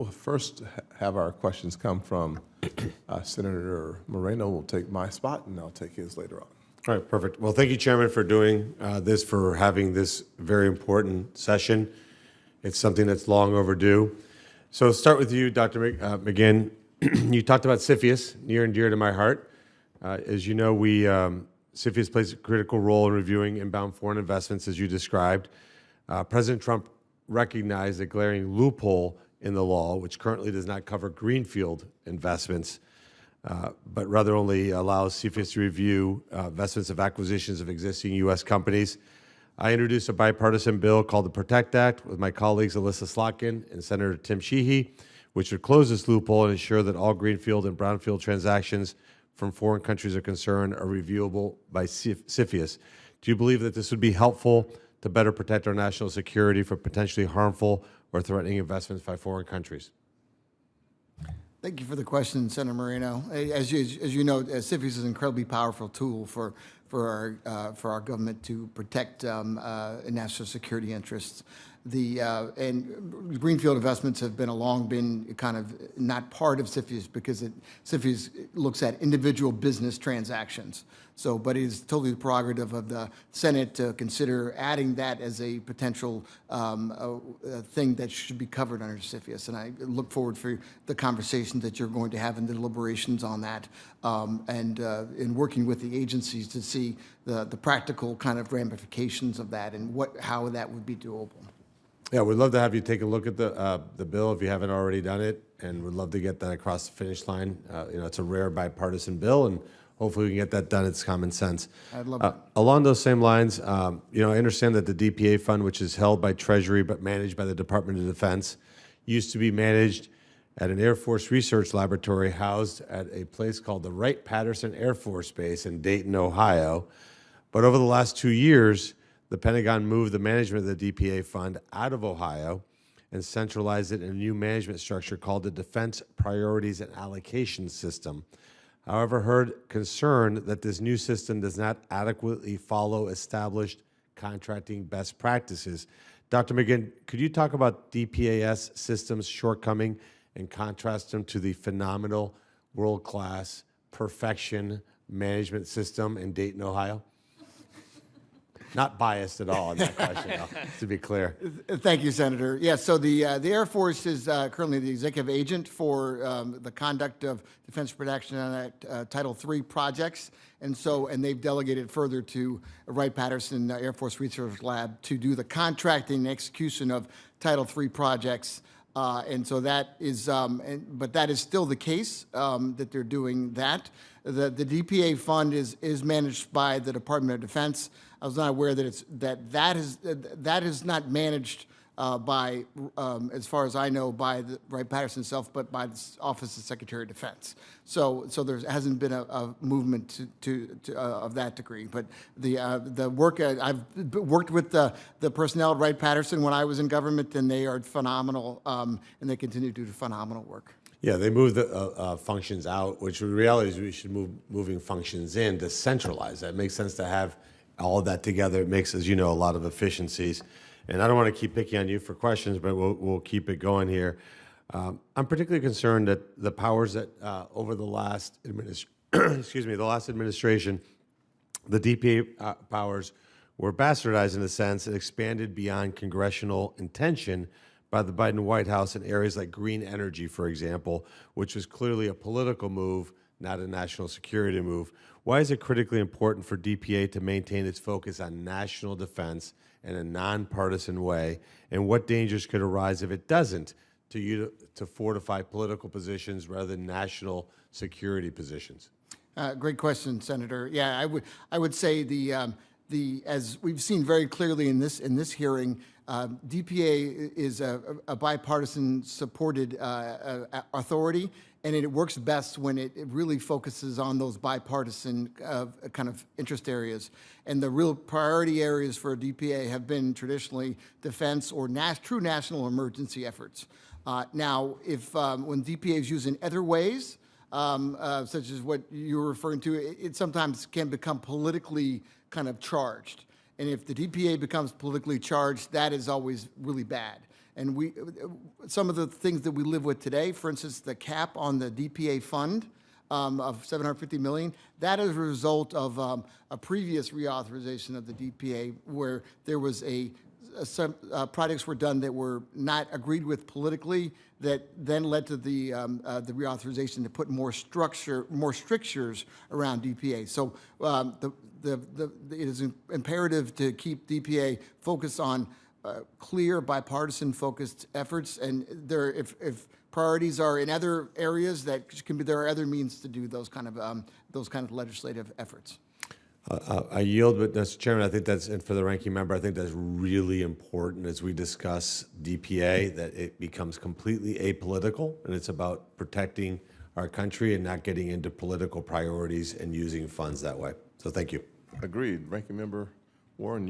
Well, first, have our questions come from Senator Moreno. Will take my spot, and I'll take his later on. All right, perfect. Well, thank you, Chairman, for doing this, for having this very important session. It's something that's long overdue. So start with you, Dr. McGinn. You talked about CFIUS, near and dear to my heart. As you know, CFIUS plays a critical role in reviewing inbound foreign investments, as you described. President Trump recognized a glaring loophole in the law, which currently does not cover greenfield investments, but rather only allows CFIUS to review investments of acquisitions of existing U.S. companies. I introduced a bipartisan bill called the PROTECT Act with my colleagues Alyssa Slotkin and Senator Tim Sheehy, which would close this loophole and ensure that all greenfield and brownfield transactions from foreign countries of concern are reviewable by CFIUS. Do you believe that this would be helpful to better protect our national security from potentially harmful or threatening investments by foreign countries? Thank you for the question, Senator Moreno. As you know, CFIUS is an incredibly powerful tool for our government to protect national security interests. And greenfield investments have long been kind of not part of CFIUS because CFIUS looks at individual business transactions. So, but it is totally the prerogative of the Senate to consider adding that as a potential thing that should be covered under CFIUS. And I look forward for the conversations that you're going to have in the deliberations on that, and in working with the agencies to see the practical kind of ramifications of that and how that would be doable. Yeah, we'd love to have you take a look at the bill if you haven't already done it, and we'd love to get that across the finish line. It's a rare bipartisan bill, and hopefully we can get that done. It's common sense. I'd love it. Along those same lines, I understand that the DPA fund, which is held by Treasury but managed by the Department of Defense, used to be managed at an Air Force research laboratory housed at a place called the Wright-Patterson Air Force Base in Dayton, Ohio. But over the last 2 years, the Pentagon moved the management of the DPA fund out of Ohio and centralized it in a new management structure called the Defense Priorities and Allocation System. However, heard concern that this new system does not adequately follow established contracting best practices. Dr. McGinn, could you talk about DPAS system's shortcoming and contrast them to the phenomenal, world-class, perfection management system in Dayton, Ohio? Not biased at all in that question, though, to be clear. Thank you, Senator. Yeah, so the Air Force is currently the executive agent for the conduct of Defense Production Act Title III projects, and they've delegated further to Wright-Patterson Air Force Research Lab to do the contracting and execution of Title III projects. And so that is, but that is still the case that they're doing that. The DPA fund is managed by the Department of Defense. I was not aware that that is not managed by, as far as I know, by the Wright-Patterson itself, but by the Office of Secretary of Defense. So there hasn't been a movement of that degree. But the work I've worked with the personnel at Wright-Patterson when I was in government, and they are phenomenal, and they continue to do phenomenal work. Yeah, they moved the functions out, which in reality is we should moving functions in to centralize that. It makes sense to have all of that together. It makes, as you know, a lot of efficiencies. And I don't want to keep picking on you for questions, but we'll keep it going here. I'm particularly concerned that the powers that over the last administration, the DPA powers were bastardized in a sense and expanded beyond congressional intention by the Biden White House in areas like green energy, for example, which was clearly a political move, not a national security move. Why is it critically important for DPA to maintain its focus on national defense in a nonpartisan way, and what dangers could arise if it doesn't to fortify political positions rather than national security positions? Great question, Senator. Yeah, I would say as we've seen very clearly in this hearing, DPA is a bipartisan supported authority, and it works best when it really focuses on those bipartisan kind of interest areas. And the real priority areas for DPA have been traditionally defense or true national emergency efforts. Now, when DPA is used in other ways, such as what you're referring to, it sometimes can become politically kind of charged. And if the DPA becomes politically charged, that is always really bad. And some of the things that we live with today, for instance, the cap on the DPA fund of $750 million, that is a result of a previous reauthorization of the DPA where there was some projects were done that were not agreed with politically that then led to the reauthorization to put more strictures around DPA. So it is imperative to keep DPA focused on clear bipartisan focused efforts, and if priorities are in other areas, there are other means to do those kind of legislative efforts. I yield, but Mr. Chairman, I think and for the ranking member, I think that's really important as we discuss DPA, that it becomes completely apolitical, and it's about protecting our country and not getting into political priorities and using funds that way. So thank you. Agreed. Ranking Member Warren.